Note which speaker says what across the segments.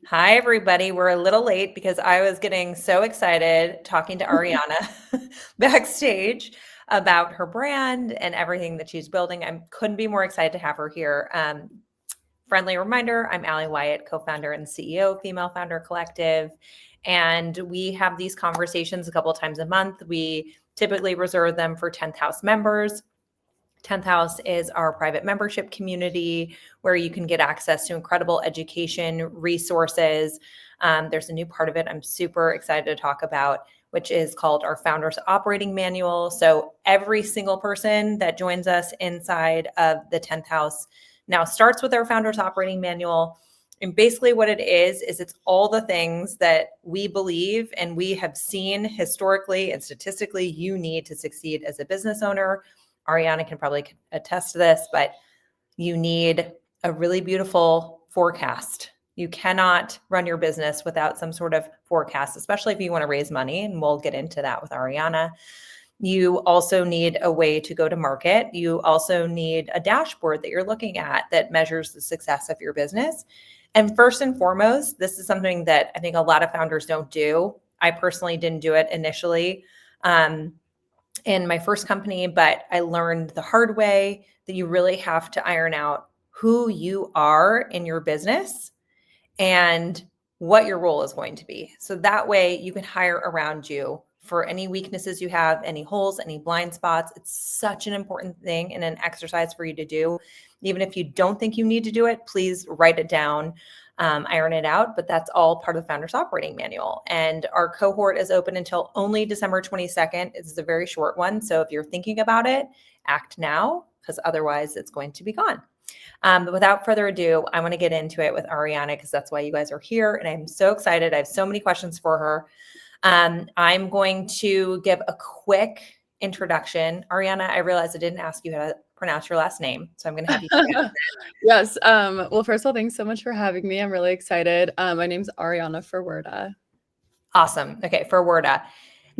Speaker 1: Hi, everybody. We're a little late because I was getting so excited talking to Ariana backstage about her brand and everything that she's building. I couldn't be more excited to have her here. Friendly reminder, I'm Allie Wyatt, co-founder and CEO of Female Founder Collective. And we have these conversations a couple of times a month. We typically reserve them for 10th House members. 10th House is our private membership community where you can get access to incredible education resources. There's a new part of it I'm super excited to talk about, which is called our Founders Operating Manual. So every single person that joins us inside of the 10th House now starts with our Founders Operating Manual. And basically what it is it's all the things that we believe and we have seen historically and statistically you need to succeed as a business owner. Ariana can probably attest to this, but you need a really beautiful forecast. You cannot run your business without some sort of forecast, especially if you want to raise money, and we'll get into that with Ariana. You also need a way to go to market. You also need a dashboard that you're looking at that measures the success of your business. And first and foremost, this is something that I think a lot of founders don't do. I personally didn't do it initially. In my first company, but I learned the hard way that you really have to iron out who you are in your business and what your role is going to be. So that way you can hire around you for any weaknesses you have, any holes, any blind spots. It's such an important thing and an exercise for you to do. Even if you don't think you need to do it, please write it down. Iron it out, but that's all part of the Founders Operating Manual. And our cohort is open until only December 22nd. It's a very short one. So if you're thinking about it, act now, because otherwise it's going to be gone. But without further ado, I want to get into it with Ariana, because that's why you guys are here. And I'm so excited. I have so many questions for her. I'm going to give a quick introduction. Ariana, I realized I didn't ask you how to pronounce your last name, so I'm going to have you pronounce it.
Speaker 2: Yes. Well, first of all, thanks so much for having me. I'm really excited. My name's Ariana Ferwerda.
Speaker 1: Awesome. Okay, Ferwerda.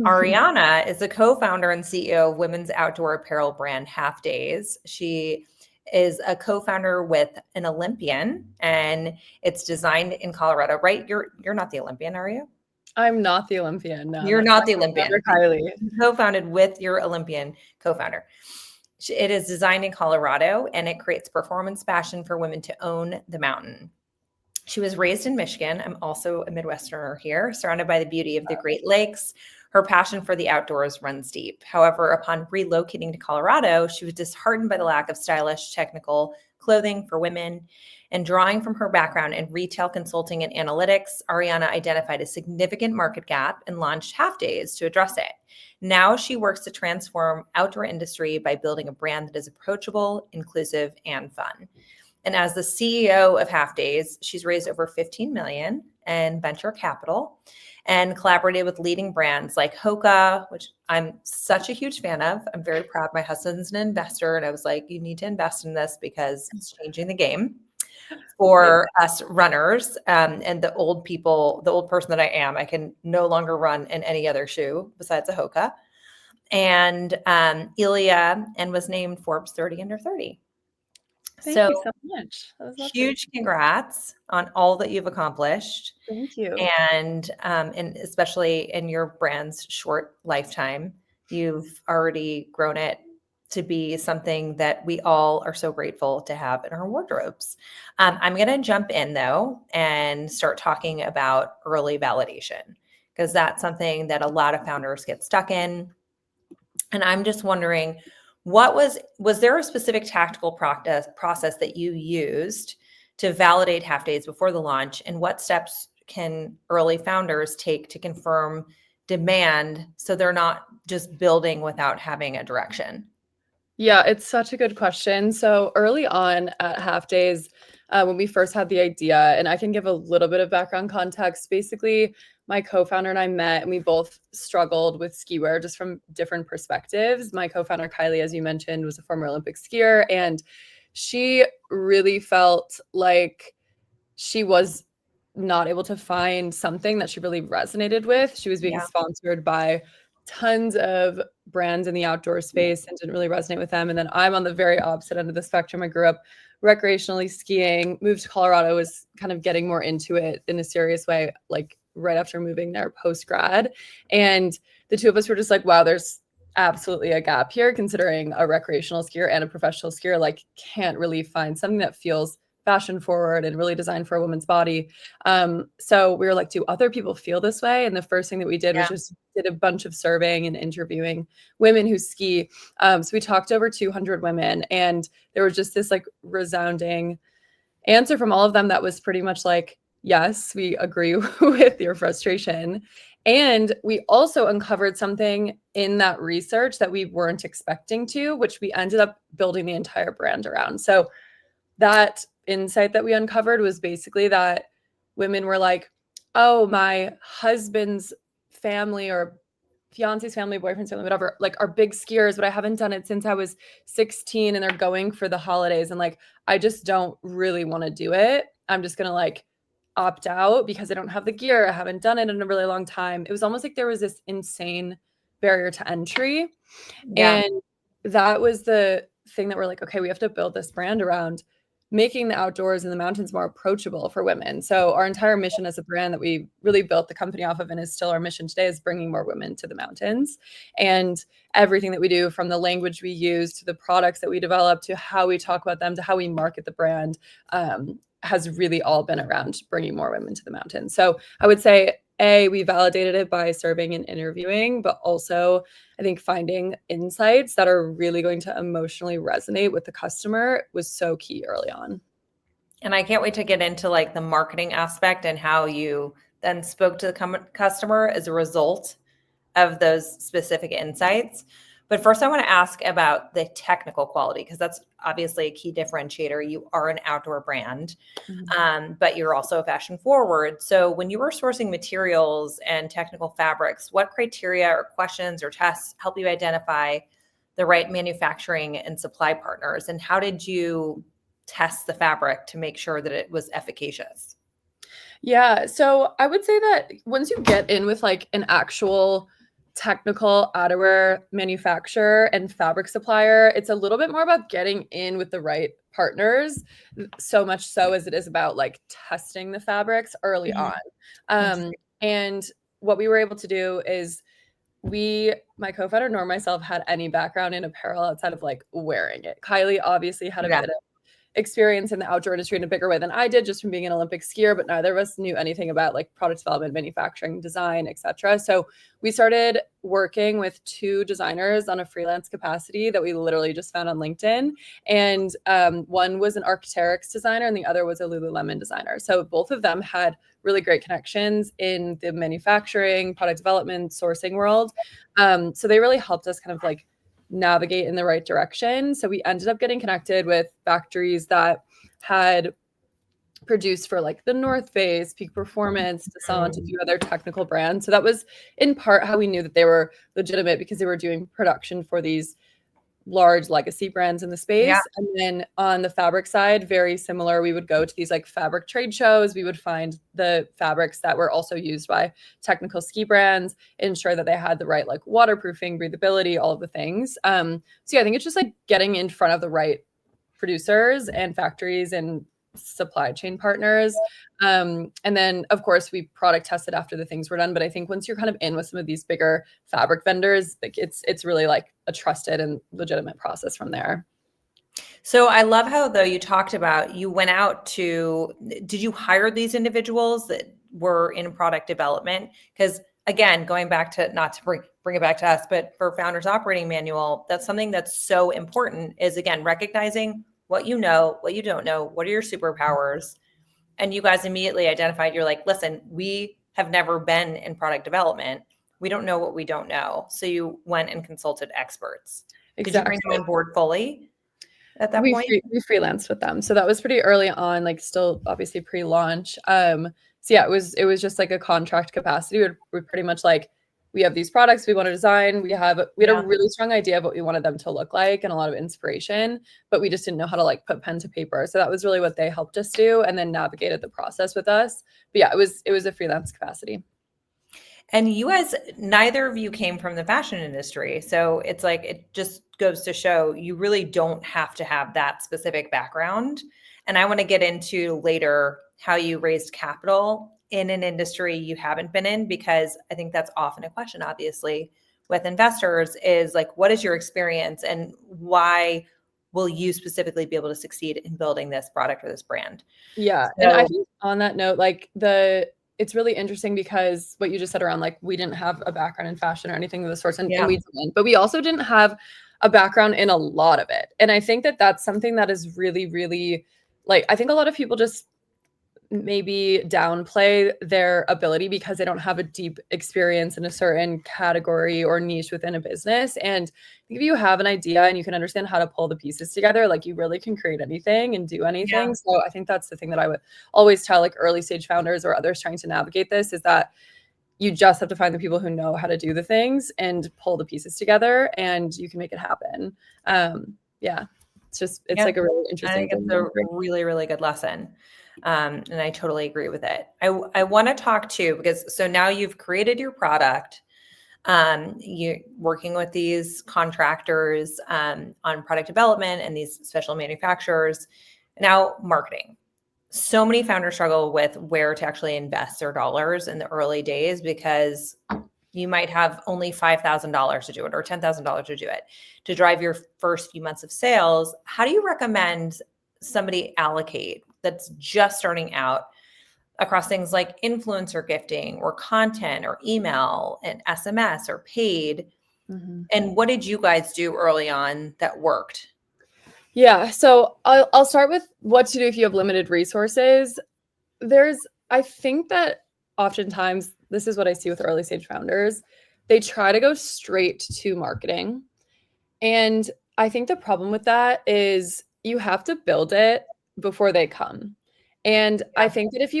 Speaker 1: Ariana is the co-founder and CEO of women's outdoor apparel brand Halfdays. She is a co-founder with an Olympian, and it's designed in Colorado, right? You're not the Olympian, are you?
Speaker 2: I'm not the Olympian. No,
Speaker 1: You're
Speaker 2: that's
Speaker 1: not
Speaker 2: my
Speaker 1: the Olympian.
Speaker 2: co-founder, Kylie.
Speaker 1: Co-founded with your Olympian co-founder. It is designed in Colorado, and it creates performance fashion for women to own the mountain. She was raised in Michigan. I'm also a Midwesterner here, surrounded by the beauty of the Great Lakes. Her passion for the outdoors runs deep. However, upon relocating to Colorado, she was disheartened by the lack of stylish, technical clothing for women. And drawing from her background in retail consulting and analytics, Ariana identified a significant market gap and launched Halfdays to address it. Now she works to transform outdoor industry by building a brand that is approachable, inclusive, and fun. And as the CEO of Halfdays, she's raised over $15 million in venture capital and collaborated with leading brands like HOKA, which I'm such a huge fan of. I'm very proud. My husband's an investor, and I was like, you need to invest in this because it's changing the game for us runners. And the old people, the old person that I am, I can no longer run in any other shoe besides a HOKA. And ILIA, and was named Forbes 30 under 30.
Speaker 2: Thank you so much. That was lovely.
Speaker 1: Huge congrats on all that you've accomplished.
Speaker 2: Thank you.
Speaker 1: And especially in your brand's short lifetime, you've already grown it to be something that we all are so grateful to have in our wardrobes. I'm going to jump in though and start talking about early validation, because that's something that a lot of founders get stuck in. And I'm just wondering, was there a specific tactical process that you used to validate Halfdays before the launch? And what steps can early founders take to confirm demand so they're not just building without having a direction?
Speaker 2: Yeah, it's such a good question. So early on at Halfdays, when we first had the idea, and I can give a little bit of background context, basically my co-founder and I met and we both struggled with ski wear just from different perspectives. My co-founder, Kylie, as you mentioned, was a former Olympic skier, and she really felt like she was not able to find something that she really resonated with. She was being sponsored by tons of brands in the outdoor space and didn't really resonate with them. And then I'm on the very opposite end of the spectrum. I grew up recreationally skiing, moved to Colorado, was kind of getting more into it in a serious way, like right after moving there post grad. And the two of us were just like, wow, there's absolutely a gap here, considering a recreational skier and a professional skier like can't really find something that feels fashion forward and really designed for a woman's body. So we were like, do other people feel this way? And the first thing that we did was just did a bunch of surveying and interviewing women who ski. So we talked to over 200 women, and there was just this like resounding answer from all of them that was pretty much like, yes, we agree with your frustration. And we also uncovered something in that research that we weren't expecting to, which we ended up building the entire brand around. So that insight that we uncovered was basically that women were like, oh, my husband's family or fiance's family, boyfriend's family, whatever, like are big skiers, but I haven't done it since I was 16 and they're going for the holidays. And like, I just don't really want to do it. I'm just going to like opt out because I don't have the gear. I haven't done it in a really long time. It was almost like there was this insane barrier to entry.
Speaker 1: Yeah.
Speaker 2: And that was the thing that we're like, okay, we have to build this brand around making the outdoors and the mountains more approachable for women. So our entire mission as a brand that we really built the company off of, and is still our mission today, is bringing more women to the mountains. And everything that we do, from the language we use to the products that we develop to how we talk about them to how we market the brand, has really all been around bringing more women to the mountains. So I would say, we validated it by surveying and interviewing, but also I think finding insights that are really going to emotionally resonate with the customer was so key early on.
Speaker 1: And I can't wait to get into like the marketing aspect and how you then spoke to the customer as a result of those specific insights. But first, I want to ask about the technical quality, because that's obviously a key differentiator. You are an outdoor brand, but you're also fashion forward. So when you were sourcing materials and technical fabrics, what criteria or questions or tests help you identify the right manufacturing and supply partners? And how did you test the fabric to make sure that it was efficacious?
Speaker 2: Yeah, so I would say that once you get in with like an actual technical outerwear manufacturer and fabric supplier, it's a little bit more about getting in with the right partners, so much so as it is about like testing the fabrics early on. And what we were able to do is my co-founder nor myself had any background in apparel outside of like wearing it. Kylie obviously had a
Speaker 1: Yeah.
Speaker 2: bit of experience in the outdoor industry in a bigger way than I did, just from being an Olympic skier, but neither of us knew anything about like product development, manufacturing, design, etc. So we started working with 2 designers on a freelance capacity that we literally just found on LinkedIn. And one was an Arc'teryx designer and the other was a Lululemon designer. So both of them had really great connections in the manufacturing, product development, sourcing world. So they really helped us kind of like navigate in the right direction. So we ended up getting connected with factories that had produced for like the North Face, Peak Performance, Descent, a few other technical brands. So that was in part how we knew that they were legitimate, because they were doing production for these large legacy brands in the space.
Speaker 1: Yeah.
Speaker 2: And then on the fabric side, very similar. We would go to these like fabric trade shows. We would find the fabrics that were also used by technical ski brands, ensure that they had the right like waterproofing, breathability, all of the things. So yeah, I think it's just like getting in front of the right producers and factories and supply chain partners. And then of course we product tested after the things were done. But I think once you're kind of in with some of these bigger fabric vendors, like it's really like a trusted and legitimate process from there.
Speaker 1: So I love how, though, you talked about you went out to, did you hire these individuals that were in product development? Because again, going back to, not to bring it back to us, but for Founders Operating Manual, that's something that's so important, is again, recognizing what you know, what you don't know, what are your superpowers. And you guys immediately identified, you're like, listen, we have never been in product development. We don't know what we don't know. So you went and consulted experts. Did you bring them on board fully at that point?
Speaker 2: We freelanced with them. So that was pretty early on, like still obviously pre-launch. So yeah, it was just like a contract capacity. We're pretty much like, we have these products we want to design. We had a really strong idea of what we wanted them to look like and a lot of inspiration, but we just didn't know how to like put pen to paper. So that was really what they helped us do, and then navigated the process with us. But yeah, it was a freelance capacity.
Speaker 1: And you guys, neither of you came from the fashion industry. So it's like, it just goes to show you really don't have to have that specific background. And I want to get into later how you raised capital in an industry you haven't been in, because I think that's often a question, obviously, with investors is like, what is your experience and why will you specifically be able to succeed in building this product or this brand?
Speaker 2: Yeah. And I
Speaker 1: So,
Speaker 2: think on that note, it's really interesting because what you just said around like we didn't have a background in fashion or anything of the sort, and
Speaker 1: yeah,
Speaker 2: we didn't, but we also didn't have a background in a lot of it. And I think that that's something that is really, really like, I think a lot of people just maybe downplay their ability because they don't have a deep experience in a certain category or niche within a business. And if you have an idea and you can understand how to pull the pieces together, like you really can create anything and do
Speaker 1: yeah,
Speaker 2: anything. So I think that's the thing that I would always tell like early stage founders or others trying to navigate this is that you just have to find the people who know how to do the things and pull the pieces together and you can make it happen. Yeah, it's
Speaker 1: yeah.
Speaker 2: like a really
Speaker 1: I
Speaker 2: interesting
Speaker 1: think it's
Speaker 2: thing.
Speaker 1: a really, really good lesson. And I totally agree with it. I want to talk too, because so now you've created your product. You're working with these contractors on product development and these special manufacturers. Now, marketing. So many founders struggle with where to actually invest their dollars in the early days because you might have only $5,000 to do it or $10,000 to do it to drive your first few months of sales. How do you recommend somebody allocate that's just starting out across things like influencer gifting or content or email and SMS or paid?
Speaker 2: Mhm.
Speaker 1: And what did you guys do early on that worked?
Speaker 2: Yeah, so I'll start with what to do if you have limited resources. I think that oftentimes this is what I see with early stage founders. They try to go straight to marketing. And I think the problem with that is you have to build it before they come. And I
Speaker 1: Yeah.
Speaker 2: think that if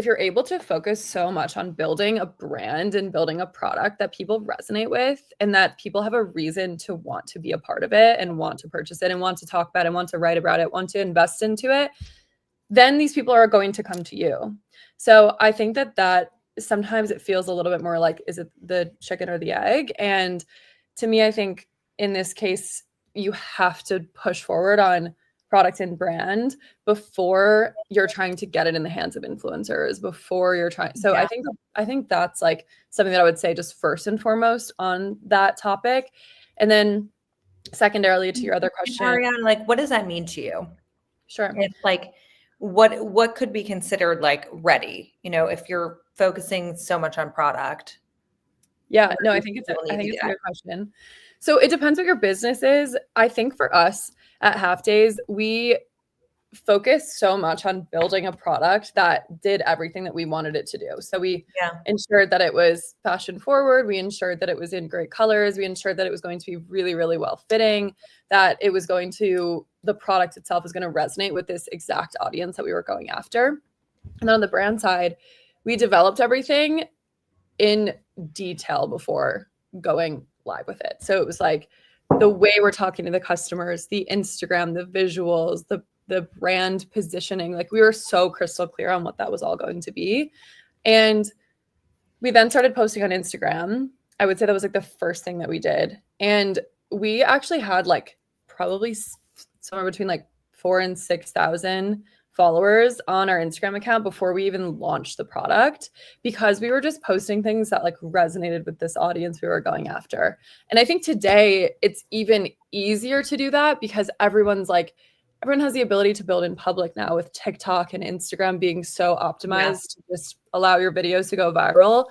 Speaker 2: you're able to focus so much on building a brand and building a product that people resonate with and that people have a reason to want to be a part of it and want to purchase it and want to talk about it and want to write about it, want to invest into it, then these people are going to come to you. So I think that sometimes it feels a little bit more like, is it the chicken or the egg? And to me, I think in this case, you have to push forward on product and brand before you're trying to get it in the hands of influencers, before you're trying. So
Speaker 1: Yeah.
Speaker 2: I think that's like something that I would say just first and foremost on that topic. And then secondarily to your other
Speaker 1: And
Speaker 2: question,
Speaker 1: Ariane, like, what does that mean to you?
Speaker 2: sure.
Speaker 1: It's like, what could be considered like ready? You know, if you're focusing so much on product,
Speaker 2: Yeah,
Speaker 1: where
Speaker 2: no,
Speaker 1: do people
Speaker 2: I
Speaker 1: need to
Speaker 2: think
Speaker 1: be
Speaker 2: it's a
Speaker 1: at?
Speaker 2: good question. So it depends what your business is. I think for us at Half Days, we focused so much on building a product that did everything that we wanted it to do. So we
Speaker 1: Yeah.
Speaker 2: ensured that it was fashion forward, we ensured that it was in great colors, we ensured that it was going to be really, really well fitting, that it was going to the product itself was going to resonate with this exact audience that we were going after. And then on the brand side, we developed everything in detail before going live with it. So it was like the way we're talking to the customers, the Instagram, the visuals, the brand positioning, like we were so crystal clear on what that was all going to be. And we then started posting on Instagram. I would say that was like the first thing that we did. And we actually had like probably somewhere between like 4 and 6,000 followers on our Instagram account before we even launched the product because we were just posting things that like resonated with this audience we were going after. And I think today it's even easier to do that because everyone has the ability to build in public now with TikTok and Instagram being so
Speaker 1: Yeah.
Speaker 2: optimized to just allow your videos to go viral.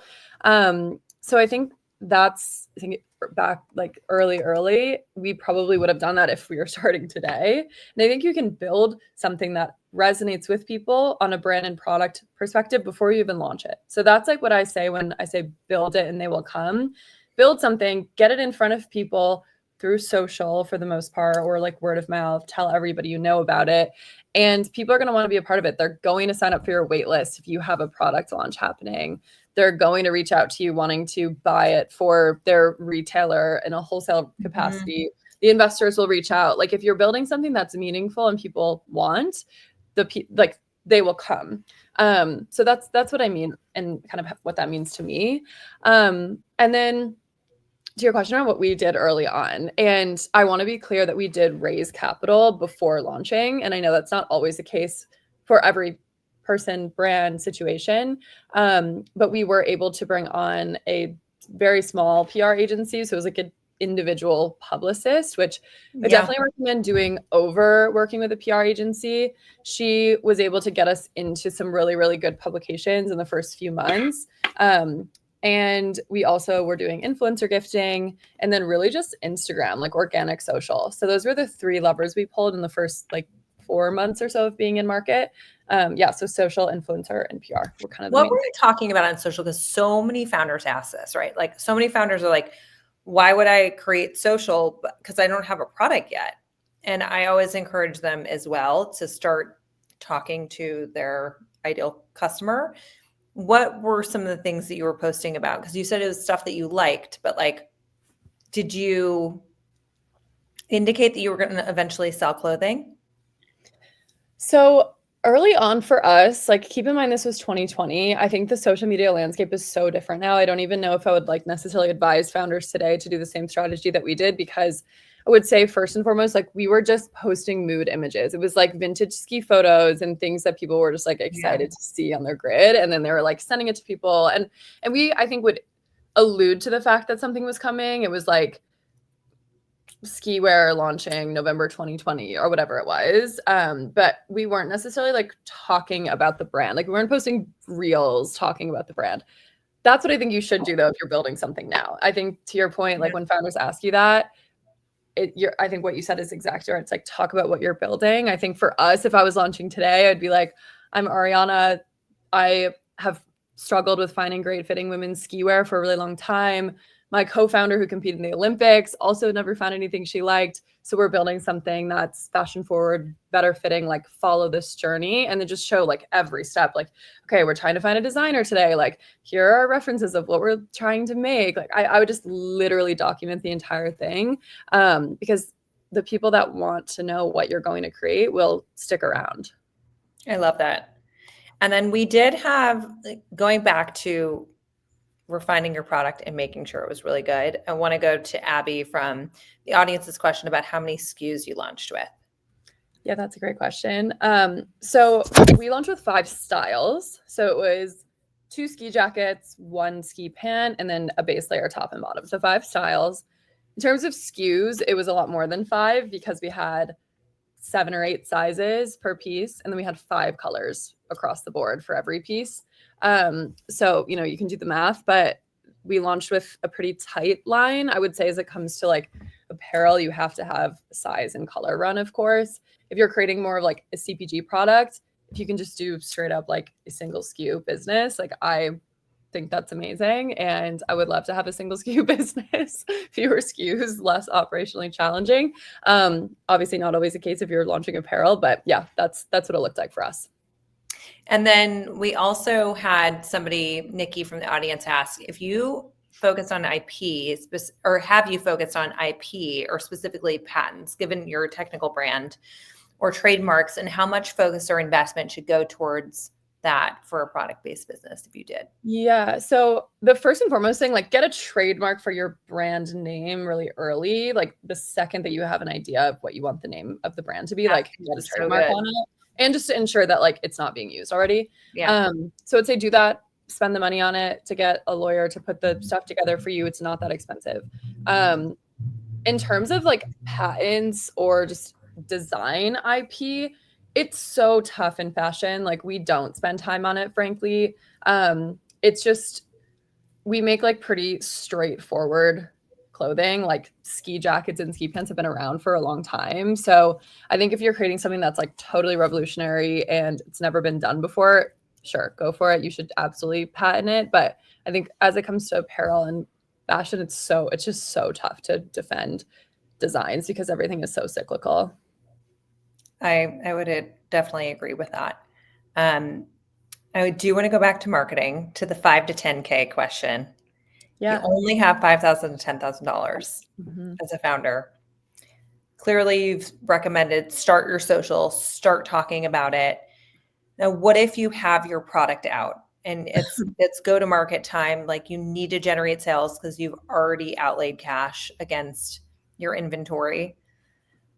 Speaker 2: So I think back like early, we probably would have done that if we were starting today. And I think you can build something that resonates with people on a brand and product perspective before you even launch it. So that's like what I say when I say build it and they will come. Build something, get it in front of people through social for the most part, or like word of mouth, tell everybody you know about it. And people are going to want to be a part of it. They're going to sign up for your wait list if you have a product launch happening. They're going to reach out to you wanting to buy it for their retailer in a wholesale
Speaker 1: Mhm.
Speaker 2: capacity. The investors will reach out. Like if you're building something that's meaningful and people want, like they will come. So that's what I mean, and kind of what that means to me. And then to your question on what we did early on, and I want to be clear that we did raise capital before launching, and I know that's not always the case for every person, brand, situation, but we were able to bring on a very small PR agency, so it was like an individual publicist, which I definitely recommend doing over working with a PR agency. She was able to get us into some really, really good publications in the first few months. And we also were doing influencer gifting, and then really just Instagram, like organic social. So those were the 3 levers we pulled in the first like 4 months or so of being in market. So social, influencer, and PR were kind of the
Speaker 1: What
Speaker 2: main
Speaker 1: were
Speaker 2: thing.
Speaker 1: you talking about on social? Because so many founders ask this, right? Like so many founders are like, why would I create social? Because I don't have a product yet. And I always encourage them as well to start talking to their ideal customer. What were some of the things that you were posting about? Because you said it was stuff that you liked, but like, did you indicate that you were going to eventually sell clothing?
Speaker 2: So early on for us, like keep in mind this was 2020. I think the social media landscape is so different now. I don't even know if I would like necessarily advise founders today to do the same strategy that we did, because I would say first and foremost, like we were just posting mood images. It was like vintage ski photos and things that people were just like excited to see on their grid. And then they were like sending it to people. And we, I think, would allude to the fact that something was coming. It was like ski wear launching November 2020 or whatever it was. But we weren't necessarily like talking about the brand. Like we weren't posting reels talking about the brand. That's what I think you should do though if you're building something now. I think to your point, like when founders ask you that, I think what you said is exactly right. It's like talk about what you're building. I think for us, if I was launching today, I'd be like, I'm Ariana. I have struggled with finding great fitting women's ski wear for a really long time. My co-founder who competed in the Olympics also never found anything she liked. So we're building something that's fashion forward, better fitting, like follow this journey and then just show like every step. Like, okay, we're trying to find a designer today. Like here are references of what we're trying to make. Like I would just literally document the entire thing, because the people that want to know what you're going to create will stick around.
Speaker 1: I love that. And then we did have, going back to refining your product and making sure it was really good, I want to go to Abby from the audience's question about how many SKUs you launched with.
Speaker 2: Yeah, that's a great question. So we launched with 5 styles. So it was 2 ski jackets, 1 ski pant, and then a base layer top and bottom. So 5 styles. In terms of SKUs, it was a lot more than 5 because we had 7 or 8 sizes per piece, and then we had 5 colors across the board for every piece. So, you can do the math, but we launched with a pretty tight line. I would say as it comes to like apparel, you have to have size and color run, of course. If you're creating more of like a CPG product, if you can just do straight up like a single SKU business, like I think that's amazing. And I would love to have a single SKU business, fewer SKUs, less operationally challenging. Obviously not always the case if you're launching apparel, but yeah, that's what it looked like for us.
Speaker 1: And then we also had somebody, Nikki from the audience, ask if you focus on IP, or have you focused on IP or specifically patents, given your technical brand or trademarks, and how much focus or investment should go towards that for a product-based business if you did?
Speaker 2: Yeah. So the first and foremost thing, like get a trademark for your brand name really early. Like the second that you have an idea of what you want the name of the brand to be, like get a trademark on it. And just to ensure that like it's not being used already.
Speaker 1: Yeah.
Speaker 2: So I'd say do that, spend the money on it, to get a lawyer to put the stuff together for you. It's not that expensive. In terms of like patents or just design IP, it's so tough in fashion. Like we don't spend time on it, frankly. It's just, we make like pretty straightforward clothing. Like ski jackets and ski pants have been around for a long time. So I think if you're creating something that's like totally revolutionary and it's never been done before, sure, go for it. You should absolutely patent it. But I think as it comes to apparel and fashion, it's just so tough to defend designs because everything is so cyclical.
Speaker 1: I would definitely agree with that. I do want to go back to marketing, to the 5 to 10K question.
Speaker 2: Yeah.
Speaker 1: You only have $5,000 to $10,000 as a founder. Clearly, you've recommended start your social, start talking about it. Now, what if you have your product out and it's go to market time, like you need to generate sales because you've already outlaid cash against your inventory?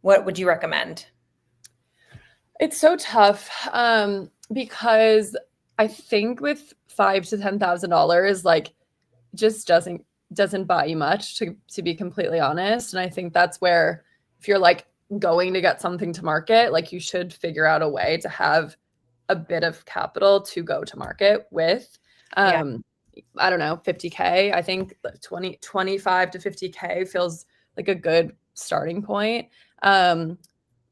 Speaker 1: What would you recommend?
Speaker 2: It's so tough because I think with $5,000 to $10,000, like just doesn't buy you much to be completely honest. And I think that's where if you're like going to get something to market, like you should figure out a way to have a bit of capital to go to market with.
Speaker 1: Yeah.
Speaker 2: I don't know, 50K. I think 25 to 50K feels like a good starting point.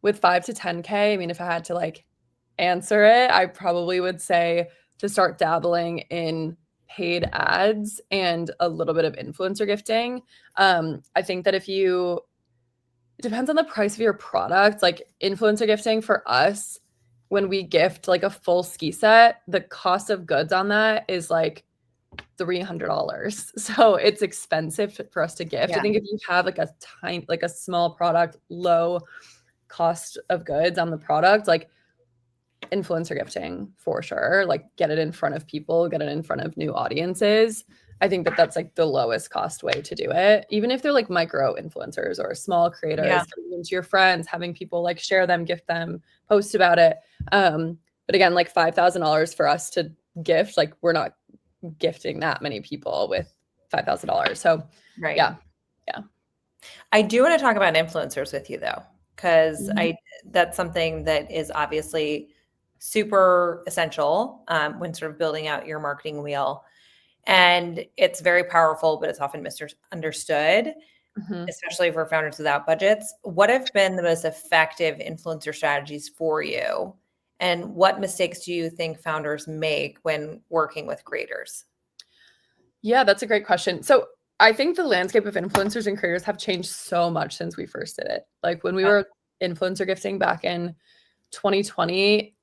Speaker 2: With 5 to 10K, I mean, if I had to like answer it, I probably would say to start dabbling in paid ads and a little bit of influencer gifting. I think that it depends on the price of your product. Like influencer gifting for us, when we gift like a full ski set, the cost of goods on that is like $300. So it's expensive for us to gift.
Speaker 1: Yeah.
Speaker 2: I think if you have like a small product, low cost of goods on the product, like influencer gifting for sure, like get it in front of people, get it in front of new audiences. I think that that's like the lowest cost way to do it, even if they're like micro influencers or small creators,
Speaker 1: Yeah.
Speaker 2: giving them to your friends, having people like share them, gift them, post about it. But again, like $5,000 for us to gift, like we're not gifting that many people with $5,000. So
Speaker 1: Right.
Speaker 2: yeah.
Speaker 1: I do want to talk about influencers with you though, because
Speaker 2: Mhm.
Speaker 1: that's something that is obviously super essential when sort of building out your marketing wheel. And it's very powerful, but it's often misunderstood,
Speaker 2: Mhm.
Speaker 1: especially for founders without budgets. What have been the most effective influencer strategies for you? And what mistakes do you think founders make when working with creators?
Speaker 2: Yeah, that's a great question. So I think the landscape of influencers and creators have changed so much since we first did it. Like when we
Speaker 1: Yeah.
Speaker 2: were influencer gifting back in 2020,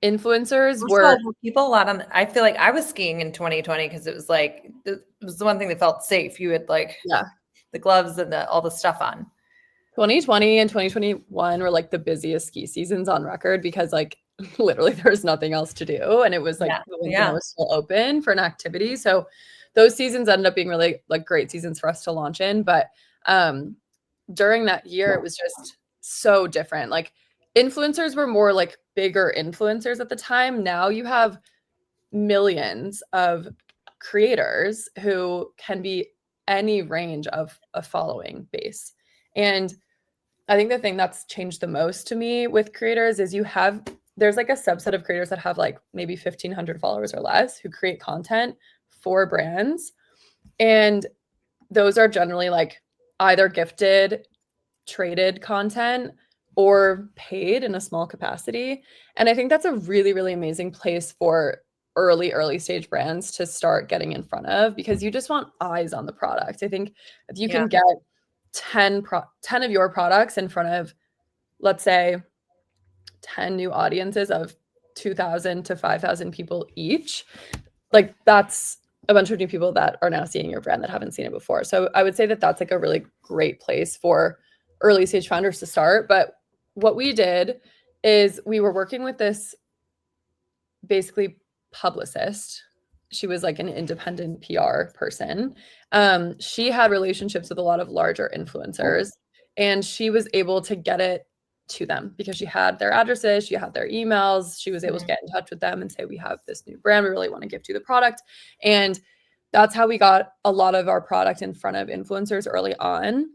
Speaker 2: influencers
Speaker 1: First of all,
Speaker 2: were,
Speaker 1: were people a lot on I feel like I was skiing in 2020 because it was like it was the one thing that felt safe. You had like
Speaker 2: yeah,
Speaker 1: the gloves and all the stuff on.
Speaker 2: 2020 and 2021 were like the busiest ski seasons on record because like literally there was nothing else to do. And it was like
Speaker 1: Yeah.
Speaker 2: the only thing that
Speaker 1: Yeah.
Speaker 2: was still open for an activity. So those seasons ended up being really like great seasons for us to launch in. But um during that year, it was just so different. Like influencers were more like bigger influencers at the time. Now you have millions of creators who can be any range of a following base. And I think the thing that's changed the most to me with creators is there's like a subset of creators that have like maybe 1,500 followers or less who create content for brands. And those are generally like either gifted, traded content or paid in a small capacity. And I think that's a really, really amazing place for early stage brands to start getting in front of because you just want eyes on the product. I think if you
Speaker 1: Yeah.
Speaker 2: can get 10 of your products in front of, let's say, 10 new audiences of 2,000 to 5,000 people each, like that's a bunch of new people that are now seeing your brand that haven't seen it before. So I would say that that's like a really great place for early stage founders to start. But what we did is we were working with this basically publicist. She was like an independent PR person. She had relationships with a lot of larger influencers, and she was able to get it to them because she had their addresses, she had their emails, she was able to
Speaker 1: Mhm.
Speaker 2: get in touch with them and say, "We have this new brand, we really want to gift you the product." And that's how we got a lot of our product in front of influencers early on.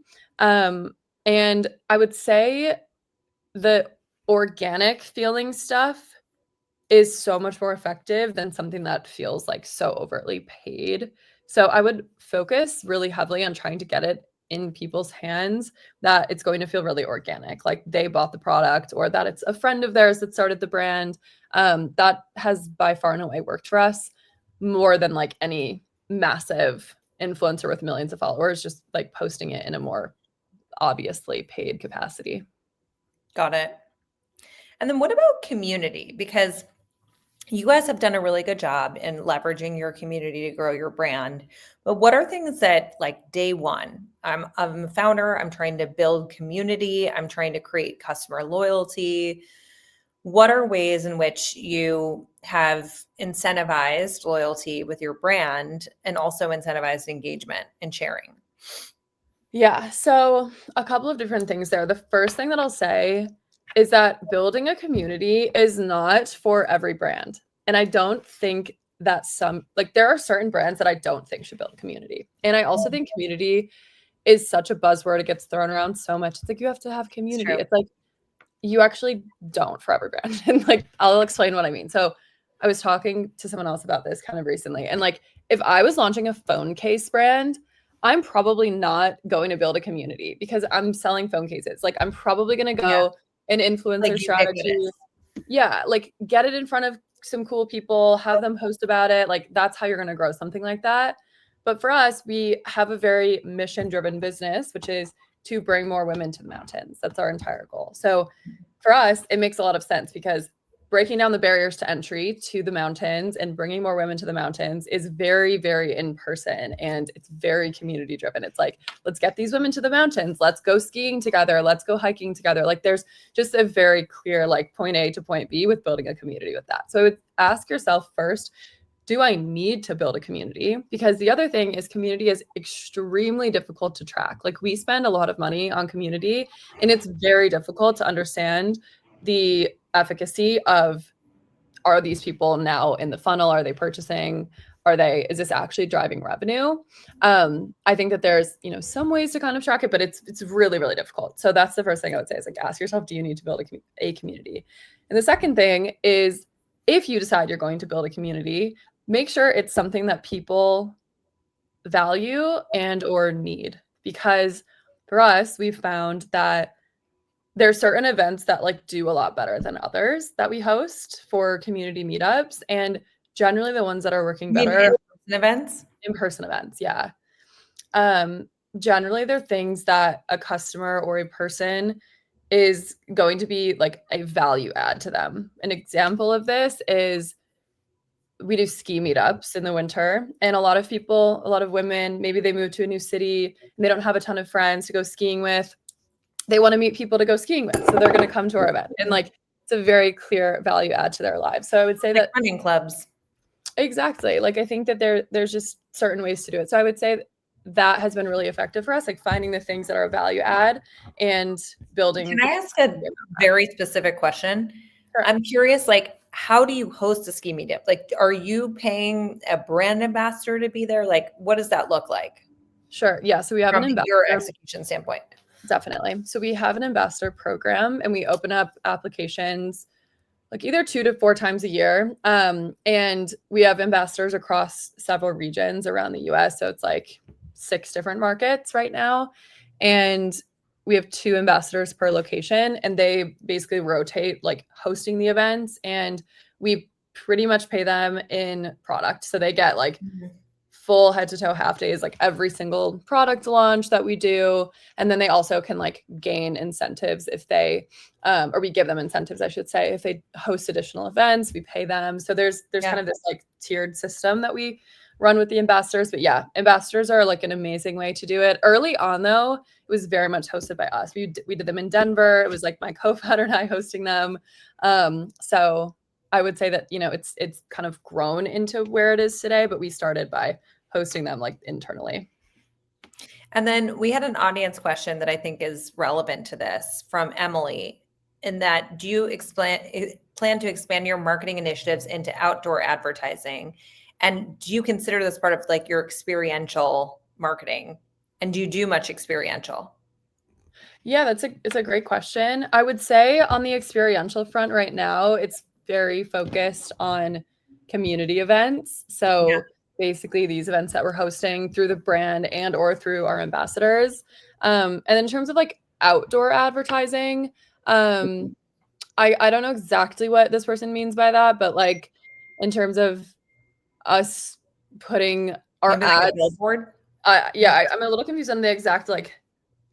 Speaker 2: And I would say the organic feeling stuff is so much more effective than something that feels like so overtly paid. So I would focus really heavily on trying to get it in people's hands that it's going to feel really organic, like they bought the product or that it's a friend of theirs that started the brand. That has by far and away worked for us more than like any massive influencer with millions of followers, just like posting it in a more obviously paid capacity.
Speaker 1: Got it. And then what about community? Because you guys have done a really good job in leveraging your community to grow your brand. But what are things that, like day one, I'm a founder, I'm trying to build community, I'm trying to create customer loyalty. what are ways in which you have incentivized loyalty with your brand and also incentivized engagement and sharing?
Speaker 2: Yeah, so a couple of different things there. The first thing that I'll say is that building a community is not for every brand. And I don't think that there are certain brands that I don't think should build a community. And I also think community is such a buzzword. It gets thrown around so much. It's like you have to have
Speaker 1: It's
Speaker 2: community.
Speaker 1: true.
Speaker 2: It's like you actually don't for every brand. And like I'll explain what I mean. So I was talking to someone else about this kind of recently. And like if I was launching a phone case brand, I'm probably not going to build a community because I'm selling phone cases. Like I'm probably going to
Speaker 1: Yeah.
Speaker 2: go an
Speaker 1: Like
Speaker 2: influencer strategy.
Speaker 1: ubiquitous.
Speaker 2: Yeah, like get it in front of some cool people, have them post about it. Like that's how you're going to grow something like that. But for us, we have a very mission-driven business, which is to bring more women to the mountains. That's our entire goal. So for us, it makes a lot of sense because breaking down the barriers to entry to the mountains and bringing more women to the mountains is very, very in person and it's very community driven. It's like, let's get these women to the mountains. Let's go skiing together. Let's go hiking together. Like there's just a very clear like point A to point B with building a community with that. So I would ask yourself first, do I need to build a community? Because the other thing is community is extremely difficult to track. Like we spend a lot of money on community and it's very difficult to understand the efficacy of, are these people now in the funnel? Are they purchasing? Is this actually driving revenue? I think that there's, some ways to kind of track it, but it's really, really difficult. So that's the first thing I would say is like, ask yourself, do you need to build a community? And the second thing is if you decide you're going to build a community, make sure it's something that people value and or need. Because for us, we've found that there's certain events that like do a lot better than others that we host for community meetups. And generally the ones that are working
Speaker 1: You mean
Speaker 2: better
Speaker 1: in-person events?
Speaker 2: in-person events. Yeah. Generally they're things that a customer or a person is going to be like a value add to them. An example of this is we do ski meetups in the winter and a lot of women, maybe they move to a new city and they don't have a ton of friends to go skiing with. They want to meet people to go skiing with. So they're going to come to our event and like, it's a very clear value add to their lives. So I would say
Speaker 1: Like
Speaker 2: that
Speaker 1: running clubs.
Speaker 2: exactly. Like I think that there's just certain ways to do it. So I would say that has been really effective for us, like finding the things that are a value add and building.
Speaker 1: Can I ask a very specific question?
Speaker 2: Sure.
Speaker 1: I'm curious, like, how do you host a ski meetup? Like, are you paying a brand ambassador to be there? Like, what does that look like
Speaker 2: Sure. Yeah. So we have an
Speaker 1: from your
Speaker 2: ambassador.
Speaker 1: execution standpoint?
Speaker 2: Definitely. So we have an ambassador program and we open up applications like either 2 to 4 times a year. And we have ambassadors across several regions around the US. So it's like 6 different markets right now. And we have 2 ambassadors per location and they basically rotate like hosting the events and we pretty much pay them in product. So they get like full head to toe half days, like every single product launch that we do. And then they also can like gain incentives if they, or we give them incentives, I should say, if they host additional events, we pay them. So there's kind of this like tiered system that we run with the ambassadors. But yeah, ambassadors are like an amazing way to do it. Early on though, it was very much hosted by us. We did them in Denver. It was like my co-founder and I hosting them. So I would say that, it's kind of grown into where it is today, but we started by hosting them like internally.
Speaker 1: And then we had an audience question that I think is relevant to this from Emily, in that do you plan to expand your marketing initiatives into outdoor advertising? And do you consider this part of like your experiential marketing? And do you do much experiential?
Speaker 2: Yeah, it's a great question. I would say on the experiential front right now, it's very focused on community events. So basically these events that we're hosting through the brand and or through our ambassadors. And in terms of like outdoor advertising, I don't know exactly what this person means by that, but like in terms of us putting our
Speaker 1: Maybe like a
Speaker 2: ads,
Speaker 1: billboard?
Speaker 2: I'm a little confused on the exact like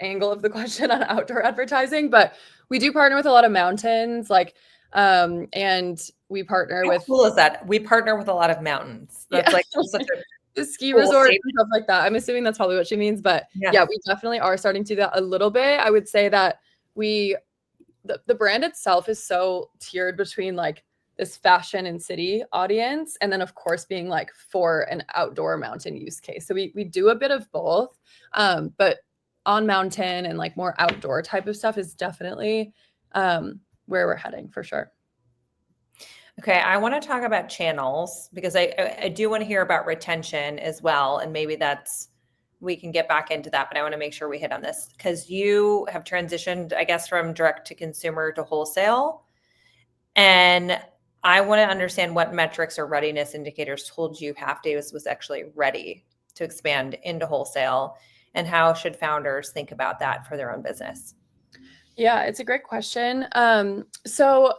Speaker 2: angle of the question on outdoor advertising, but we do partner with a lot of mountains, like, and we partner
Speaker 1: How
Speaker 2: with.
Speaker 1: cool is that? We partner with a lot of mountains. That's like such a
Speaker 2: The ski
Speaker 1: cool
Speaker 2: resorts
Speaker 1: statement.
Speaker 2: and stuff like that. I'm assuming that's probably what she means, but yeah, we definitely are starting to do that a little bit. I would say that we the brand itself is so tiered between like this fashion and city audience, and then of course being like for an outdoor mountain use case. So we do a bit of both, but on mountain and like more outdoor type of stuff is definitely where we're heading for sure.
Speaker 1: Okay, I want to talk about channels because I do want to hear about retention as well, and maybe we can get back into that, but I want to make sure we hit on this because you have transitioned, I guess, from direct to consumer to wholesale, and I want to understand what metrics or readiness indicators told you Halfdays was actually ready to expand into wholesale, and how should founders think about that for their own business?
Speaker 2: Yeah, it's a great question. So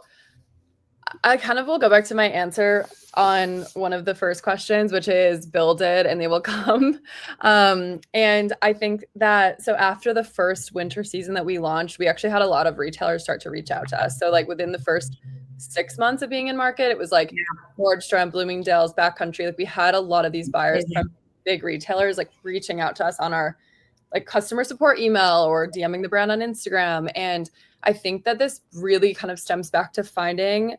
Speaker 2: I kind of will go back to my answer on one of the first questions, which is build it and they will come. And I think that so after the first winter season that we launched, we actually had a lot of retailers start to reach out to us. So like within the first 6 months of being in market, it was like Nordstrom, Bloomingdale's, Backcountry. Like we had a lot of these buyers from big retailers like reaching out to us on our like customer support email or DMing the brand on Instagram. And I think that this really kind of stems back to finding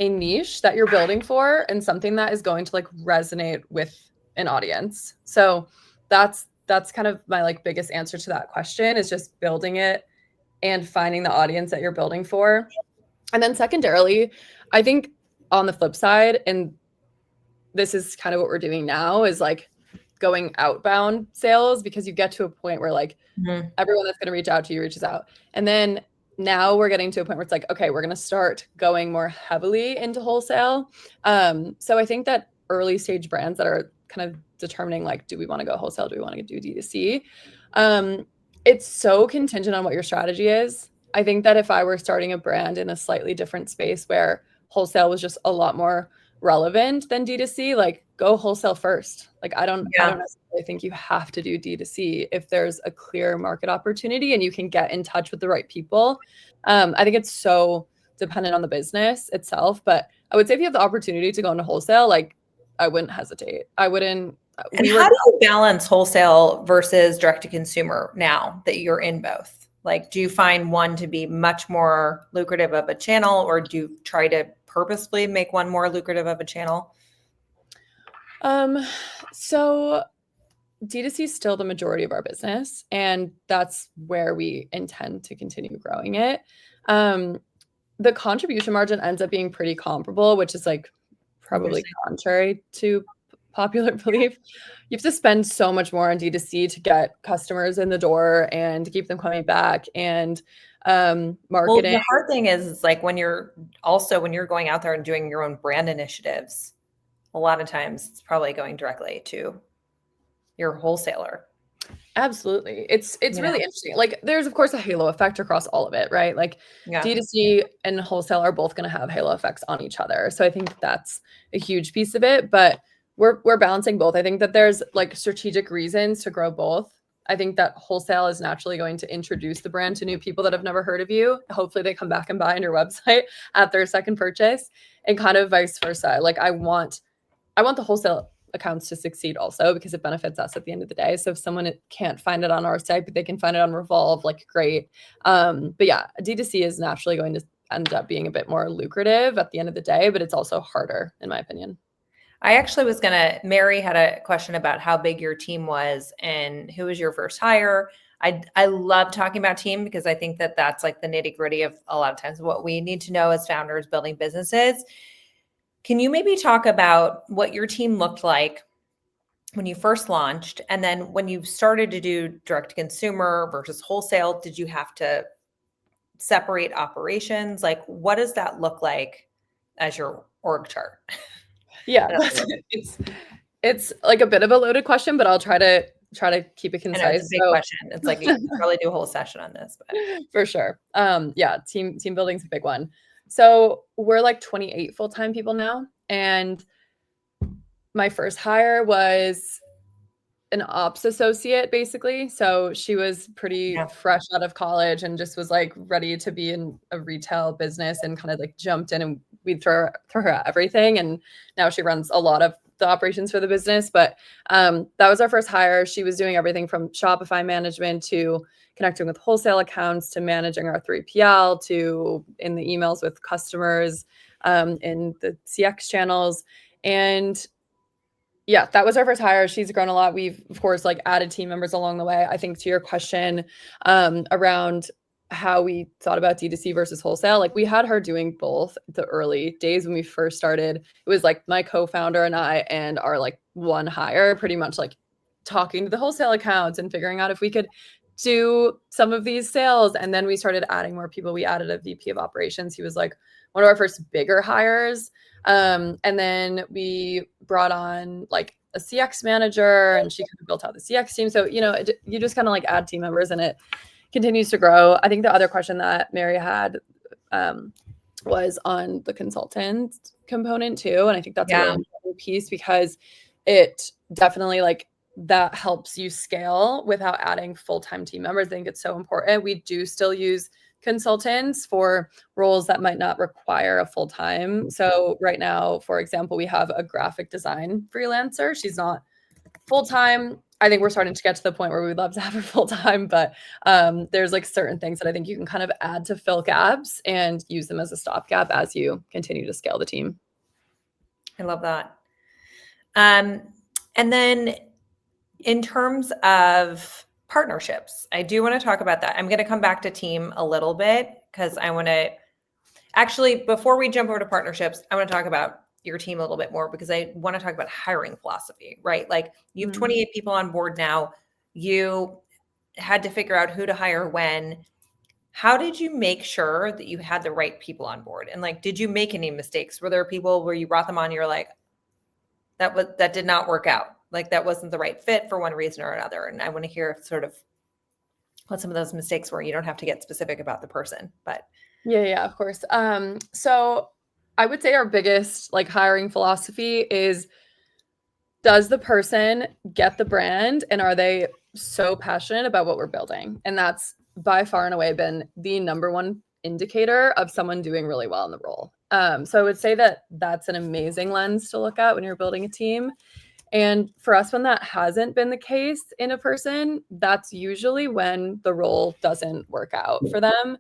Speaker 2: a niche that you're building for and something that is going to like resonate with an audience. So that's kind of my like biggest answer to that question is just building it and finding the audience that you're building for. And then secondarily, I think on the flip side, and this is kind of what we're doing now, is like going outbound sales, because you get to a point where like everyone that's going to reach out to you reaches out. And then now we're getting to a point where it's like, okay, we're going to start going more heavily into wholesale. So I think that early stage brands that are kind of determining like, do we want to go wholesale? Do we want to do D2C? It's so contingent on what your strategy is. I think that if I were starting a brand in a slightly different space where wholesale was just a lot more relevant than D2C, like go wholesale first. Like I don't necessarily think you have to do D2C if there's a clear market opportunity and you can get in touch with the right people. I think it's so dependent on the business itself, but I would say if you have the opportunity to go into wholesale, like I wouldn't hesitate. I wouldn't.
Speaker 1: And how do you balance wholesale versus direct to consumer now that you're in both? Like, do you find one to be much more lucrative of a channel, or do you try to purposefully make one more lucrative of a channel?
Speaker 2: So D2C is still the majority of our business, and that's where we intend to continue growing it. The contribution margin ends up being pretty comparable, which is like probably contrary to popular belief. You have to spend so much more on D2C to get customers in the door and to keep them coming back, and marketing.
Speaker 1: Well, the hard thing is like when you're going out there and doing your own brand initiatives, a lot of times it's probably going directly to your wholesaler.
Speaker 2: Absolutely. It's really interesting. Like there's of course a halo effect across all of it, right? Like D2C and wholesale are both going to have halo effects on each other. So I think that's a huge piece of it, but we're balancing both. I think that there's like strategic reasons to grow both. I think that wholesale is naturally going to introduce the brand to new people that have never heard of you. Hopefully they come back and buy on your website at their second purchase, and kind of vice versa. Like I want the wholesale accounts to succeed also, because it benefits us at the end of the day. So if someone can't find it on our site, but they can find it on Revolve, like great. But yeah, D2C is naturally going to end up being a bit more lucrative at the end of the day, but it's also harder in my opinion.
Speaker 1: I actually was Mary had a question about how big your team was and who was your first hire. I love talking about team because I think that that's like the nitty gritty of a lot of times what we need to know as founders building businesses. Can you maybe talk about what your team looked like when you first launched? And then when you started to do direct to consumer versus wholesale, did you have to separate operations? Like, what does that look like as your org chart?
Speaker 2: Yeah, it's like a bit of a loaded question, but I'll try to keep it concise.
Speaker 1: I know it's a big question. It's like you can probably do a whole session on this, but
Speaker 2: for sure. Yeah, team building is a big one. So we're like 28 full-time people now. And my first hire was an ops associate, basically. So she was pretty fresh out of college and just was like ready to be in a retail business and kind of like jumped in and we'd throw her at everything. And now she runs a lot of the operations for the business. But that was our first hire. She was doing everything from Shopify management to connecting with wholesale accounts to managing our 3PL to in the emails with customers, in the CX channels. And yeah, that was our first hire. She's grown a lot. We've, of course, like added team members along the way. I think to your question around how we thought about D2C versus wholesale, like we had her doing both the early days when we first started. It was like my co-founder and I and our like one hire pretty much like talking to the wholesale accounts and figuring out if we could do some of these sales. And then we started adding more people. We added a VP of operations. He was like one of our first bigger hires. And then we brought on like a CX manager and she kind of built out the CX team. So, you just kind of like add team members and it continues to grow. I think the other question that Mary had was on the consultant component too. And I think that's a really important piece because it definitely like that helps you scale without adding full-time team members. I think it's so important. We do still use consultants for roles that might not require a full-time. So right now, for example, we have a graphic design freelancer. She's not full-time. I think we're starting to get to the point where we'd love to have her full-time, but there's like certain things that I think you can kind of add to fill gaps and use them as a stopgap as you continue to scale the team.
Speaker 1: I love that. And then in terms of partnerships, I do want to talk about that. I'm going to come back to team a little bit because I want to actually, before we jump over to partnerships, I want to talk about your team a little bit more because I want to talk about hiring philosophy, right? Like you have 28 people on board now. You had to figure out who to hire when. How did you make sure that you had the right people on board? And like, did you make any mistakes? Were there people where you brought them on, you're like, that did not work out? Like that wasn't the right fit for one reason or another. And I want to hear sort of what some of those mistakes were. You don't have to get specific about the person, but.
Speaker 2: Yeah, of course. So I would say our biggest like hiring philosophy is, does the person get the brand and are they so passionate about what we're building? And that's by far and away been the number one indicator of someone doing really well in the role. So I would say that that's an amazing lens to look at when you're building a team. And for us, when that hasn't been the case in a person, that's usually when the role doesn't work out for them.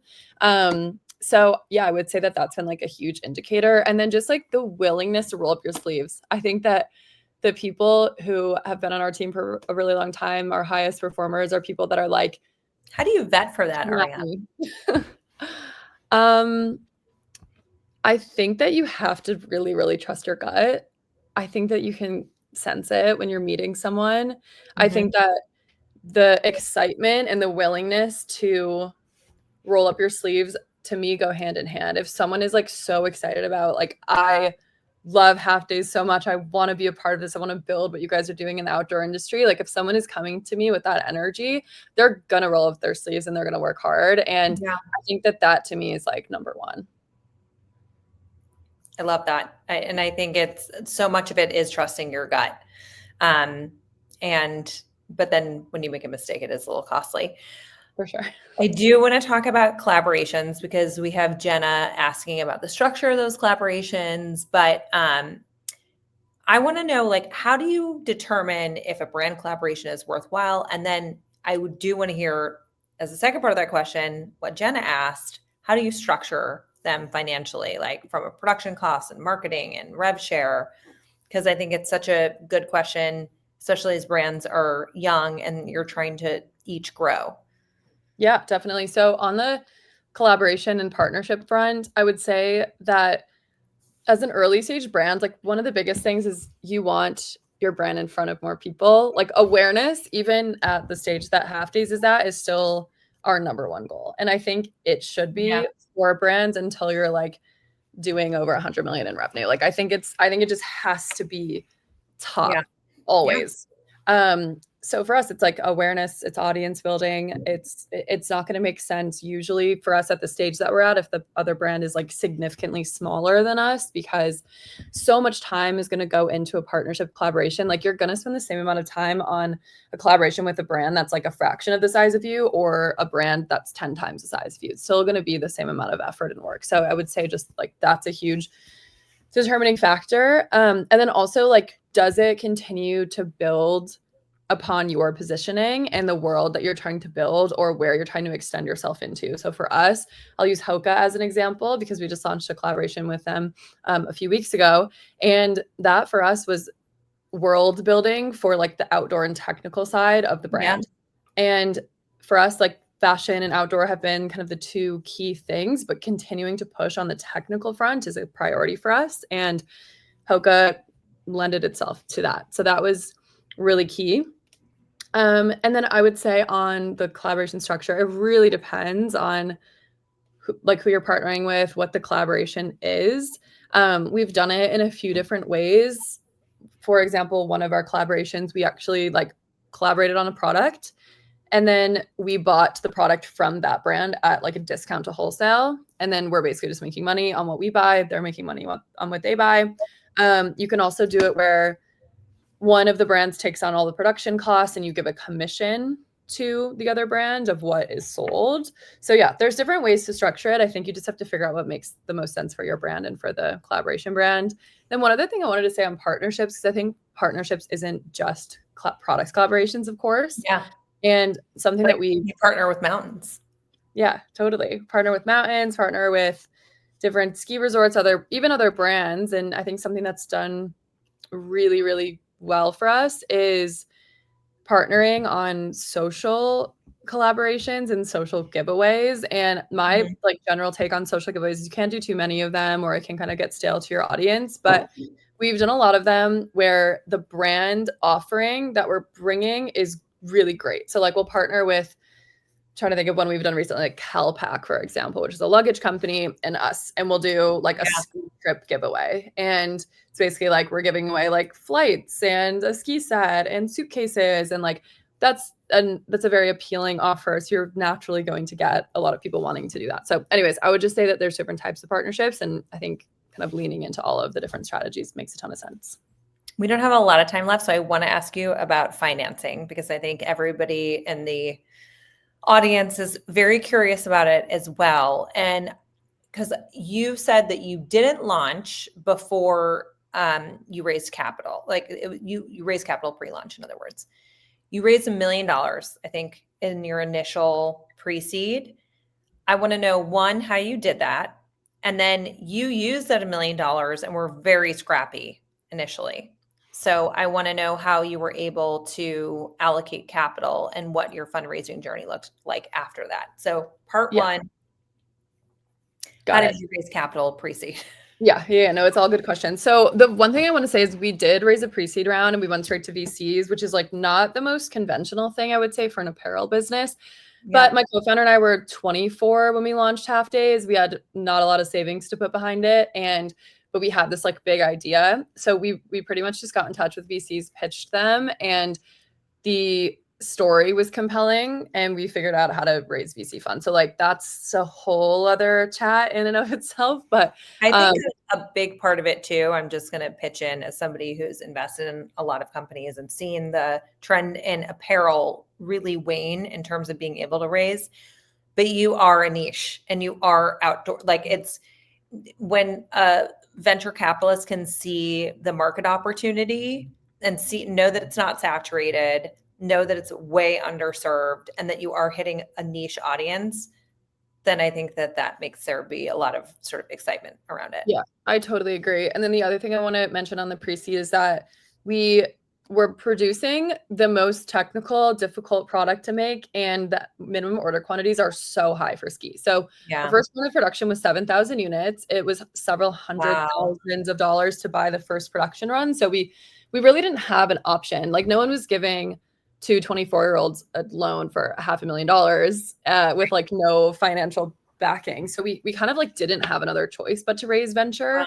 Speaker 2: So yeah, I would say that that's been like a huge indicator. And then just like the willingness to roll up your sleeves. I think that the people who have been on our team for a really long time, our highest performers, are people that are like,
Speaker 1: how do you vet for that, Ariana?
Speaker 2: I think that you have to really, really trust your gut. I think that you can sense it when you're meeting someone. Mm-hmm. I think that the excitement and the willingness to roll up your sleeves, to me, go hand in hand. If someone is like so excited about like, I love Halfdays so much, I want to be a part of this, I want to build what you guys are doing in the outdoor industry. Like if someone is coming to me with that energy, they're gonna roll up their sleeves and they're gonna work hard. And I think that to me is like number one.
Speaker 1: I love that. And I think it's so much of it is trusting your gut. But then when you make a mistake, it is a little costly.
Speaker 2: For sure.
Speaker 1: I do want to talk about collaborations because we have Jenna asking about the structure of those collaborations, but I want to know, like, how do you determine if a brand collaboration is worthwhile? And then I do want to hear, as a second part of that question, what Jenna asked, how do you structure them financially, like from a production cost and marketing and rev share? Because I think it's such a good question, especially as brands are young and you're trying to each grow.
Speaker 2: Yeah, definitely. So on the collaboration and partnership front, I would say that as an early stage brand, like one of the biggest things is you want your brand in front of more people. Like awareness, even at the stage that Halfdays is at, is still our number one goal. And I think it should be for brands until you're like doing over 100 million in revenue. Like I think it just has to be top always. So for us, it's like awareness, it's audience building. It's not going to make sense usually for us at the stage that we're at if the other brand is like significantly smaller than us, because so much time is going to go into a partnership collaboration. Like you're going to spend the same amount of time on a collaboration with a brand that's like a fraction of the size of you, or a brand that's 10 times the size of you. It's still going to be the same amount of effort and work. So I would say just like that's a huge determining factor. And then also like, does it continue to build upon your positioning and the world that you're trying to build or where you're trying to extend yourself into? So for us, I'll use HOKA as an example because we just launched a collaboration with them a few weeks ago. And that for us was world building for like the outdoor and technical side of the brand. Yeah. And for us, like fashion and outdoor have been kind of the two key things, but continuing to push on the technical front is a priority for us. And HOKA lended itself to that. So that was really key. And then I would say on the collaboration structure, it really depends on who you're partnering with, what the collaboration is. We've done it in a few different ways. For example, one of our collaborations, we actually like collaborated on a product, and then we bought the product from that brand at like a discount to wholesale. And then we're basically just making money on what we buy. They're making money on what they buy. You can also do it where one of the brands takes on all the production costs and you give a commission to the other brand of what is sold. So yeah, there's different ways to structure it. I think you just have to figure out what makes the most sense for your brand and for the collaboration brand. Then one other thing I wanted to say on partnerships, because I think partnerships isn't just products collaborations, of course.
Speaker 1: Yeah.
Speaker 2: And something that you
Speaker 1: partner with mountains.
Speaker 2: Yeah, totally. Partner with mountains, partner with different ski resorts, even other brands. And I think something that's done really, really well for us is partnering on social collaborations and social giveaways. And my like general take on social giveaways is you can't do too many of them or it can kind of get stale to your audience. But we've done a lot of them where the brand offering that we're bringing is really great. So like we'll partner with, trying to think of one we've done recently, like Calpac, for example, which is a luggage company, and us, and we'll do like a ski trip giveaway. And it's basically like we're giving away like flights and a ski set and suitcases, and like that's a very appealing offer. So you're naturally going to get a lot of people wanting to do that. So anyways, I would just say that there's different types of partnerships, and I think kind of leaning into all of the different strategies makes a ton of sense.
Speaker 1: We don't have a lot of time left, so I want to ask you about financing, because I think everybody in the audience is very curious about it as well. And because you said that you didn't launch before you raised capital, like you raised capital pre-launch. In other words, you raised $1 million, I think, in your initial pre-seed. I want to know, one, how you did that. And then you used that $1 million and were very scrappy initially. So I want to know how you were able to allocate capital and what your fundraising journey looked like after that. So part one, how did you raise capital pre-seed?
Speaker 2: Yeah, no, it's all good questions. So the one thing I want to say is we did raise a pre-seed round and we went straight to VCs, which is like not the most conventional thing I would say for an apparel business. But my co-founder and I were 24 when we launched Halfdays. We had not a lot of savings to put behind it. But we had this like big idea. So we pretty much just got in touch with VCs, pitched them, and the story was compelling and we figured out how to raise VC funds. So like that's a whole other chat in and of itself. But
Speaker 1: I think a big part of it too, I'm just going to pitch in as somebody who's invested in a lot of companies and seen the trend in apparel really wane in terms of being able to raise. But you are a niche and you are outdoor. Like it's when venture capitalists can see the market opportunity and know that it's not saturated, know that it's way underserved, and that you are hitting a niche audience, then I think that makes there be a lot of sort of excitement around it.
Speaker 2: Yeah, I totally agree. And then the other thing I want to mention on the pre-seed is that we were producing the most technical, difficult product to make, and the minimum order quantities are so high for ski. So the first one of production was 7,000 units. It was several hundred thousands of dollars to buy the first production run. So we really didn't have an option. Like no one was giving two 24-year-olds a loan for $500,000 with like no financial backing. So we kind of like didn't have another choice but to raise venture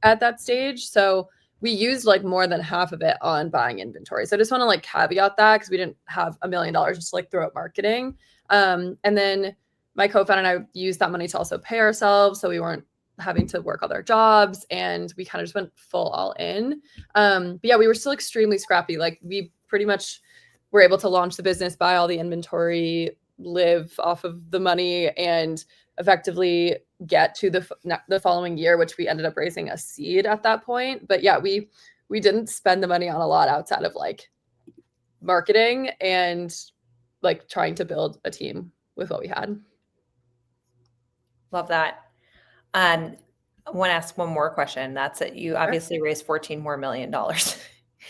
Speaker 2: at that stage. So we used like more than half of it on buying inventory. So I just want to like caveat that because we didn't have $1 million just to like throw at marketing. And then my co-founder and I used that money to also pay ourselves. So we weren't having to work other jobs, and we kind of just went full all in. But yeah, we were still extremely scrappy. Like we pretty much were able to launch the business, buy all the inventory, live off of the money, and effectively get to the following year, which we ended up raising a seed at that point. But yeah, we didn't spend the money on a lot outside of like marketing and like trying to build a team with what we had.
Speaker 1: Love that. I want to ask one more question. That's it. You obviously raised $14 million more.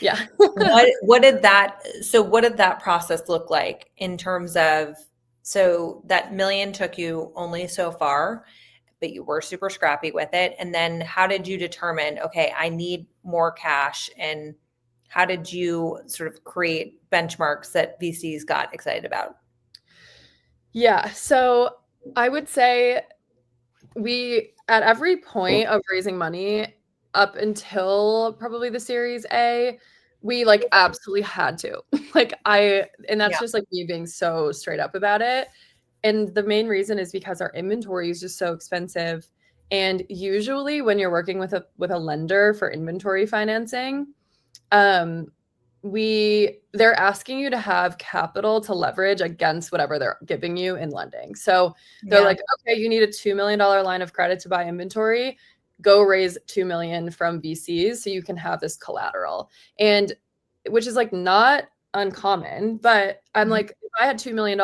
Speaker 2: Yeah.
Speaker 1: What did that process look like in terms of, so that million took you only so far, but you were super scrappy with it. And then how did you determine, okay, I need more cash? And how did you sort of create benchmarks that VCs got excited about?
Speaker 2: Yeah. So I would say we, at every point of raising money up until probably the Series A, we like absolutely had to. And that's
Speaker 1: Yeah.
Speaker 2: just like me being so straight up about it. And the main reason is because our inventory is just so expensive. And usually when you're working with a lender for inventory financing, um, they're asking you to have capital to leverage against whatever they're giving you in lending. So they're
Speaker 1: Yeah.
Speaker 2: like, okay, you need a $2 million line of credit to buy inventory. Go raise 2 million from VCs so you can have this collateral. And which is like not uncommon, but I'm
Speaker 1: Mhm.
Speaker 2: like, if I had $2 million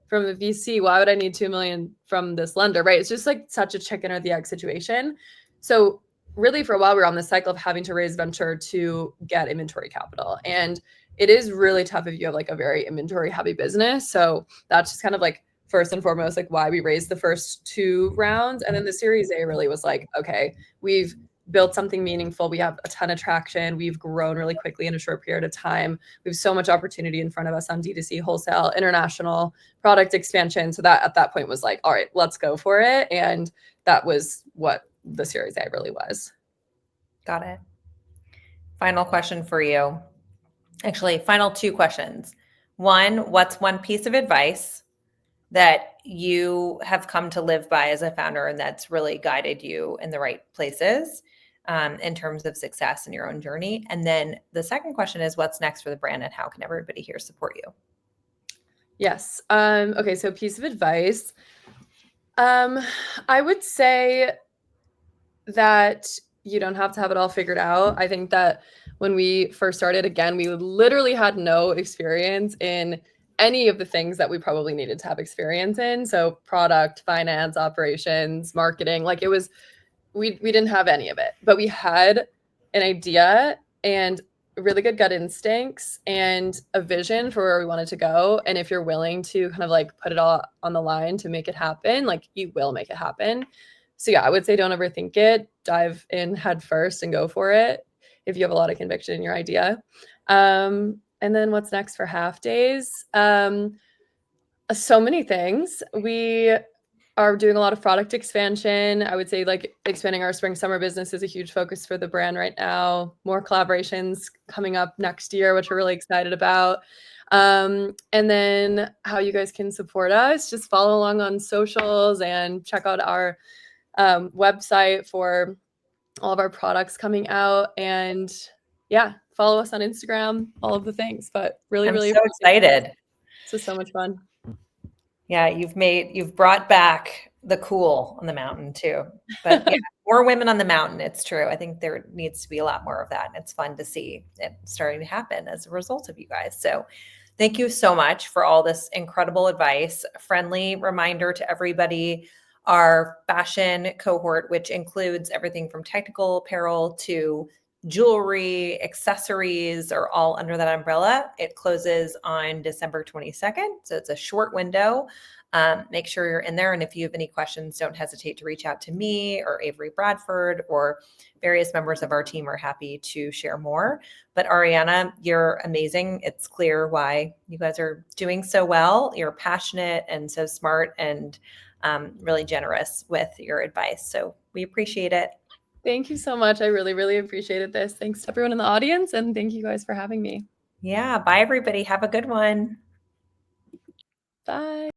Speaker 2: from the VC, why would I need 2 million from this lender? Right. It's just like such a chicken or the egg situation. So really for a while we were on this cycle of having to raise venture to get inventory capital. And it is really tough if you have like a very inventory heavy business. So that's just kind of like first and foremost, like why we raised the first 2 rounds. And then the Series A really was like, okay, we've built something meaningful. We have a ton of traction. We've grown really quickly in a short period of time. We have so much opportunity in front of us on D2C, wholesale, international, product expansion. So that at that point was like, all right, let's go for it. And that was what the Series A really was.
Speaker 1: Got it. Final question for you. Actually, final 2 questions. One, what's one piece of advice that you have come to live by as a founder and that's really guided you in the right places in terms of success in your own journey? And then the second question is, what's next for the brand and how can everybody here support you?
Speaker 2: Yes. Okay. So piece of advice. I would say that you don't have to have it all figured out. I think that when we first started, again, we literally had no experience in any of the things that we probably needed to have experience in. So product, finance, operations, marketing, like it was, we didn't have any of it, but we had an idea and really good gut instincts and a vision for where we wanted to go. And if you're willing to kind of like put it all on the line to make it happen, like you will make it happen. So yeah, I would say don't overthink it. Dive in head first and go for it if you have a lot of conviction in your idea. And then what's next for Half Days? So many things. We are doing a lot of product expansion. I would say like expanding our spring summer business is a huge focus for the brand right now. More collaborations coming up next year, which we're really excited about. And then how you guys can support us, just follow along on socials and check out our website for all of our products coming out. And yeah, follow us on Instagram, all of the things. But really,
Speaker 1: I'm
Speaker 2: really
Speaker 1: so
Speaker 2: appreciate it, guys.
Speaker 1: excited.
Speaker 2: This was so much fun.
Speaker 1: Yeah, you've brought back the cool on the mountain too. But yeah, more women on the mountain. It's true. I think there needs to be a lot more of that. And it's fun to see it starting to happen as a result of you guys. So thank you so much for all this incredible advice. A friendly reminder to everybody, our fashion cohort, which includes everything from technical apparel to jewelry, accessories are all under that umbrella. It closes on December 22nd. So it's a short window. Make sure you're in there. And if you have any questions, don't hesitate to reach out to me or Avery Bradford, or various members of our team are happy to share more. But Ariana, you're amazing. It's clear why you guys are doing so well. You're passionate and so smart and really generous with your advice. So we appreciate it.
Speaker 2: Thank you so much. I really, really appreciated this. Thanks to everyone in the audience, and thank you guys for having me.
Speaker 1: Yeah. Bye, everybody. Have a good one.
Speaker 2: Bye.